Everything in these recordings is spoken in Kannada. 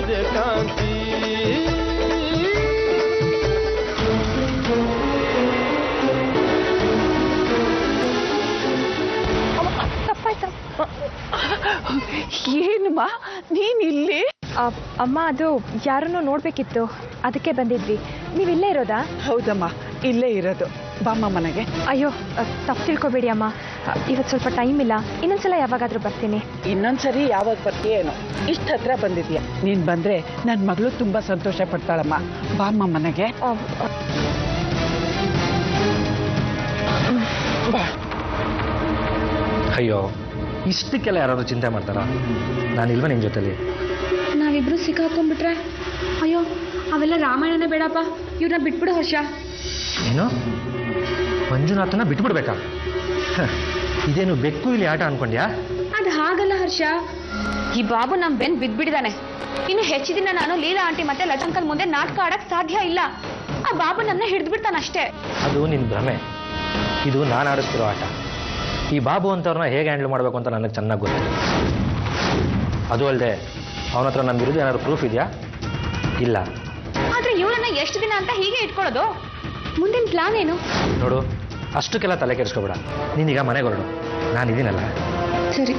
ಸೂರ್ಯಕಾಂತಿ ಏನಮ್ಮ ನೀನಿಲ್ಲಿ? ಅಮ್ಮ ಅದು ಯಾರನ್ನೋ ನೋಡ್ಬೇಕಿತ್ತು, ಅದಕ್ಕೆ ಬಂದಿದ್ವಿ. ನೀವಿಲ್ಲೇ ಇರೋದಾ? ಹೌದಮ್ಮ, ಇಲ್ಲೇ ಇರೋದು. ಬಾಮ್ಮ ಮನೆಗೆ. ಅಯ್ಯೋ ತಪ್ಪು ತಿಳ್ಕೊಬೇಡಿ ಅಮ್ಮ, ಇವತ್ತು ಸ್ವಲ್ಪ ಟೈಮ್ ಇಲ್ಲ, ಇನ್ನೊಂದ್ಸಲ ಯಾವಾಗಾದ್ರೂ ಬರ್ತೀನಿ. ಇನ್ನೊಂದ್ಸರಿ ಯಾವಾಗ ಬರ್ತೀಯೇನೋ, ಇಷ್ಟ ಹತ್ರ ಬಂದಿದ್ಯಾ. ನೀನ್ ಬಂದ್ರೆ ನನ್ನ ಮಗಳು ತುಂಬಾ ಸಂತೋಷ ಪಡ್ತಾಳಮ್ಮ. ಬಾಮ್ಮ ಮನೆಗೆ. ಅಯ್ಯೋ, ಇಷ್ಟಕ್ಕೆಲ್ಲ ಯಾರಾದ್ರೂ ಚಿಂತೆ ಮಾಡ್ತಾರ? ನಾನಿಲ್ವ ನಿಮ್ ಜೊತೆಲಿ? ನಾವಿಬ್ರು ಸಿಕ್ಕಾಕೊಂಡ್ಬಿಟ್ರೆ? ಅಯ್ಯೋ, ಅವೆಲ್ಲ ರಾಮಾಯಣನೇ ಬೇಡಪ್ಪ, ಇವ್ರನ್ನ ಬಿಟ್ಬಿಡು ಹರ್ಷ. ಏನು, ಮಂಜುನಾಥನ ಬಿಟ್ಬಿಡ್ಬೇಕಾ? ಇದೇನು ಬೆಕ್ಕು ಇಲ್ಲಿ ಆಟ ಅನ್ಕೊಂಡ್ಯಾ? ಅದು ಹಾಗಲ್ಲ ಹರ್ಷ, ಈ ಬಾಬು ನಮ್ ಬೆನ್ ಬಿದ್ಬಿಟ್ಟಿದಾನೆ. ಇನ್ನು ಹೆಚ್ಚು ದಿನ ನಾನು ಲೀಲಾ ಆಂಟಿ ಮತ್ತೆ ಲಟಂಕಲ್ ಮುಂದೆ ನಾಟಕ ಆಡಕ್ ಸಾಧ್ಯ ಇಲ್ಲ. ಆ ಬಾಬು ನನ್ನ ಹಿಡಿದು ಬಿಡ್ತಾನಷ್ಟೇ. ಅದು ನಿನ್ ಭ್ರಮೆ, ಇದು ನಾನು ಆಡಿಸ್ತಿರೋ ಆಟ. ಈ ಬಾಬು ಅಂತವ್ರನ್ನ ಹೇಗೆ ಹ್ಯಾಂಡಲ್ ಮಾಡಬೇಕು ಅಂತ ನನಗೆ ಚೆನ್ನಾಗಿ ಗೊತ್ತಿದೆ. ಅದು ಅಲ್ಲದೆ ಅವನ ಹತ್ರ ನನ್ನ ವಿರುದ್ಧ ಏನಾದ್ರು ಪ್ರೂಫ್ ಇದೆಯಾ? ಇಲ್ಲ. ಆದ್ರೆ ಇವಳನ್ನ ಎಷ್ಟು ದಿನ ಅಂತ ಹೀಗೆ ಇಟ್ಕೊಳ್ಳೋದು? ಮುಂದಿನ ಪ್ಲಾನ್ ಏನು? ನೋಡು, ಅಷ್ಟಕ್ಕೆಲ್ಲ ತಲೆ ಕೆಡಿಸ್ಕೊಬೇಡ. ನೀನೀಗ ಮನೆಗೆ ಹೊರಡು, ನಾನಿದ್ದೀನಲ್ಲ. ಸರಿ.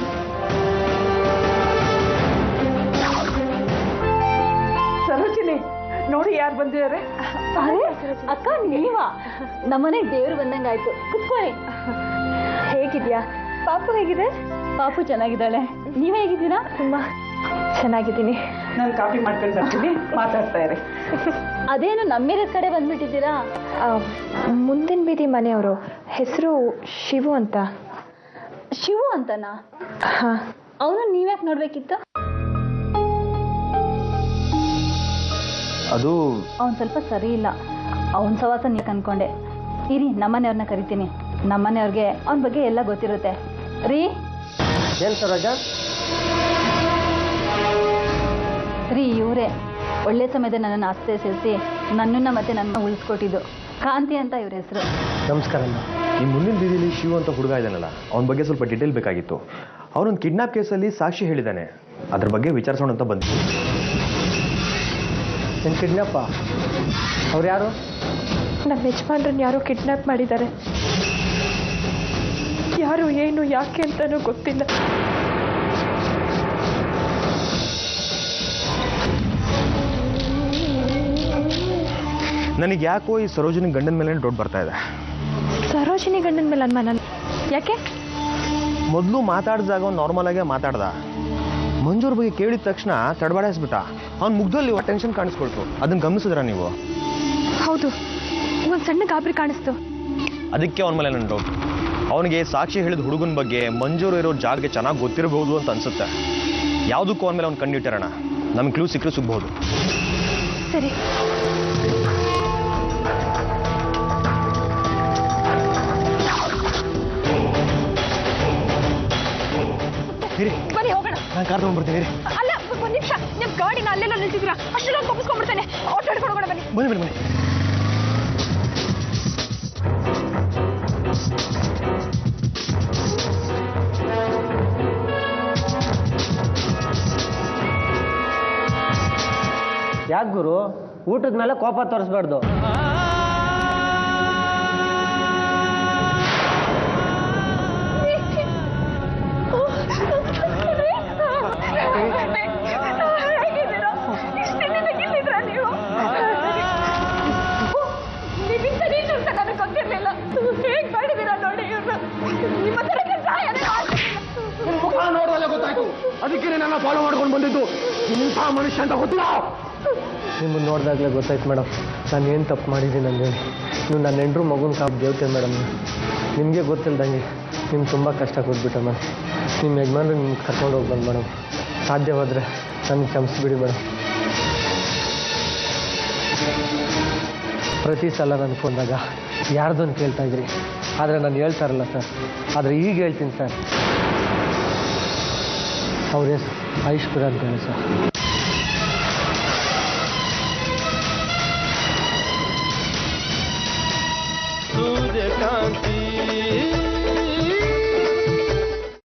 ಸರೋಜಿನಿ, ನೋಡಿ ಯಾರು ಬಂದಿದ್ದಾರೆ. ಅಕ್ಕ, ನೀವಾ? ನಮ್ಮನೆಗೆ ದೇವ್ರು ಬಂದಂಗಾಯ್ತು. ಕುತ್ಕೊಳ್ಳಿ. ಹೇಗಿದ್ಯಾ? ಪಾಪು ಹೇಗಿದೆ? ಪಾಪು ಚೆನ್ನಾಗಿದ್ದಾಳೆ. ನೀವ್ ಹೇಗಿದ್ದೀರಾ? ತುಂಬಾ ಚೆನ್ನಾಗಿದ್ದೀನಿ. ನಾನು ಕಾಫಿ ಮಾಡ್ಕೊಂಡು ಬರ್ತೀನಿ, ಮಾತಾಡ್ತಾ ಇರಿ. ಅದೇನು ನಮ್ಮಿರದ ಕಡೆ ಬಂದ್ಬಿಟ್ಟಿದ್ದೀರಾ? ಮುಂದಿನ ಬೀದಿ ಮನೆಯವರು, ಹೆಸರು ಶಿವು ಅಂತ. ಶಿವು ಅಂತನಾ? ಹಾ. ಅವನು ನೀವ್ಯಾಕೆ ನೋಡ್ಬೇಕಿತ್ತು? ಅದು ಅವನ್ ಸ್ವಲ್ಪ ಸರಿ ಇಲ್ಲ. ಅವನ್ ಸವಾಸ ನೀಕ್ ಅನ್ಕೊಂಡೆ. ಇರಿ, ನಮ್ಮನೆಯವ್ರನ್ನ ಕರಿತೀನಿ. ನಮ್ಮನೆಯವ್ರಿಗೆ ಅವನ ಬಗ್ಗೆ ಎಲ್ಲ ಗೊತ್ತಿರುತ್ತೆ. ರೀ ಏನ್ ಸರೋಜ? ರೀ, ಇವರೇ ಒಳ್ಳೆ ಸಮಯದಲ್ಲಿ ನನ್ನನ್ನು ಆಸ್ತಿ ಸೇರಿಸಿ ನನ್ನನ್ನ ಮತ್ತೆ ನನ್ನ ಉಳಿಸ್ಕೊಟ್ಟಿದ್ದು. ಕಾಂತಿ ಅಂತ ಇವ್ರ ಹೆಸರು. ನಮಸ್ಕಾರ. ಈ ಮುಂದಿನ ಬೀದಿಲಿ ಶಿವ ಅಂತ ಹುಡುಗ ಇದ್ದಾನಲ್ಲ, ಅವನ ಬಗ್ಗೆ ಸ್ವಲ್ಪ ಡಿಟೇಲ್ ಬೇಕಾಗಿತ್ತು. ಅವನೊಂದು ಕಿಡ್ನಾಪ್ ಕೇಸಲ್ಲಿ ಸಾಕ್ಷಿ ಹೇಳಿದ್ದಾನೆ, ಅದ್ರ ಬಗ್ಗೆ ವಿಚಾರಿಸೋಣ ಅಂತ ಬಂದ್ವಿ. ಏನು ಕಿಡ್ನಾಪ? ಅವ್ರು ಯಾರು? ನಮ್ಮ ಯಜಮಾನ್ರನ್ನ ಯಾರೋ ಕಿಡ್ನಾಪ್ ಮಾಡಿದ್ದಾರೆ. ಯಾರು, ಏನು, ಯಾಕೆ ಅಂತಾನೂ ಗೊತ್ತಿಲ್ಲ. ನನಗೆ ಯಾಕೋ ಈ ಸರೋಜಿನಿ ಗಂಡನ ಮೇಲೆ ಡೌಟ್ ಬರ್ತಾ ಇದೆ. ಸರೋಜಿನಿ ಗಂಡನ ಮೇಲೆ ಅನುಮಾನ? ಯಾಕೆ? ಮೊದಲು ಮಾತಾಡಿದಾಗ ನಾರ್ಮಲ್ ಆಗೇ ಮಾತಾಡ್ದ. ಮಂಜೂರ್ ಬಗ್ಗೆ ಕೇಳಿದ ತಕ್ಷಣ ತಡಬಾಡಿಸ್ಬಿಟ್ಟ. ಅವ್ನ ಮುಗ್ದಲ್ಲಿ ಟೆನ್ಷನ್ ಕಾಣಿಸ್ಕೊಳ್ತು. ಅದನ್ನ ಗಮನಿಸಿದ್ರ ನೀವು? ಹೌದು, ಒಂದು ಸಣ್ಣ ಗಾಬರಿ ಕಾಣಿಸ್ತು. ಅದಕ್ಕೆ ಅವನ ಮೇಲೆ ನನ್ನ ಡೌಟ್. ಅವನಿಗೆ ಸಾಕ್ಷಿ ಹೇಳಿದ ಹುಡುಗನ ಬಗ್ಗೆ ಮಂಜೂರು ಇರೋ ಜಾಗಕ್ಕೆ ಚೆನ್ನಾಗಿ ಗೊತ್ತಿರಬಹುದು ಅಂತ ಅನ್ಸುತ್ತೆ. ಯಾವುದಕ್ಕೂ ಅವನ ಮೇಲೆ ಅವ್ನು ಕಂಡಿಟ್ಟಿರೋಣ, ನಮ್ಗೆ ಕ್ಲೂ ಸಿಕ್ಕರೆ ಸಿಗ್ಬಹುದು. ಸರಿ. ಬನ್ನಿ ಹೋಗೋಣ. ನಾನು ಕಾರ್ ತಗೊಂಡ್ಬರ್ತೀನಿ. ಅಲ್ಲ, ಒಂದು ನಿಮಿಷ, ನಿಮ್ಮ ಗಾಡಿನ ಅಲ್ಲೆಲ್ಲ ನಿಲ್ಸಿದ್ದೀರಾ? ಅಷ್ಟೆಲ್ಲ ತಪ್ಪಿಸ್ಕೊಂಡ್ಬಿಡ್ತೇನೆ. ಆಟೋ ಹಿಡ್ಕೊಂಡು ಹೋಗೋಣ. ಬನ್ನಿ ಬನ್ನಿ ಬನ್ನಿ ಬನ್ನಿ. ಯಾಕೆ ಗುರು, ಊಟದ ಮೇಲೆ ಕೋಪ ತೋರಿಸ್ಬಾರ್ದು. ಗೊತ್ತಾಯ್ತು, ಅದಕ್ಕೆ ನನ್ನ ಫಾಲೋ ಮಾಡ್ಕೊಂಡು ಬಂದಿದ್ದು. ಇಂಥ ಮನುಷ್ಯ ಅಂತ ಗೊತ್ತಿಲ್ಲ. ನಿಮ್ಮನ್ನು ನೋಡಿದಾಗಲೇ ಗೊತ್ತಾಯ್ತು ಮೇಡಮ್, ನಾನು ಏನು ತಪ್ಪು ಮಾಡಿದ್ದೀನಿ ಅಂದರೆ. ನೀವು ನನ್ನ ಹೆಂಡ್ರು ಮಗುನ ಕಾಪು ದೇವತೆ ಮೇಡಮ್. ನಿಮಗೆ ಗೊತ್ತಿಲ್ದಂಗೆ ನಿಮ್ಗೆ ತುಂಬ ಕಷ್ಟ ಕೊಟ್ಬಿಟ್ಟೆ ಮೇಡಮ್. ನಿಮ್ಮ ಯಜಮಾನ್ರು ನಿಮ್ಗೆ ಕರ್ಕೊಂಡು ಹೋಗಿ ಬಂದು ಮೇಡಮ್. ಸಾಧ್ಯವಾದರೆ ನನಗೆ ಕ್ಷಮಿಸ್ಬಿಡಿ ಮೇಡಮ್. ಪ್ರತಿ ಸಲ ನನಗೆ ಬಂದಾಗ ಯಾರ್ದೊಂದು ಕೇಳ್ತಾ ಇದ್ರಿ, ಆದರೆ ನಾನು ಹೇಳ್ತಾರಲ್ಲ ಸರ್, ಆದರೆ ಈಗ ಹೇಳ್ತೀನಿ ಸರ್. ಅವ್ರ ಹೆಸರು ಐಶ್ವರ್ಯ ಅಂತ ಹೇಳಿ ಸರ್.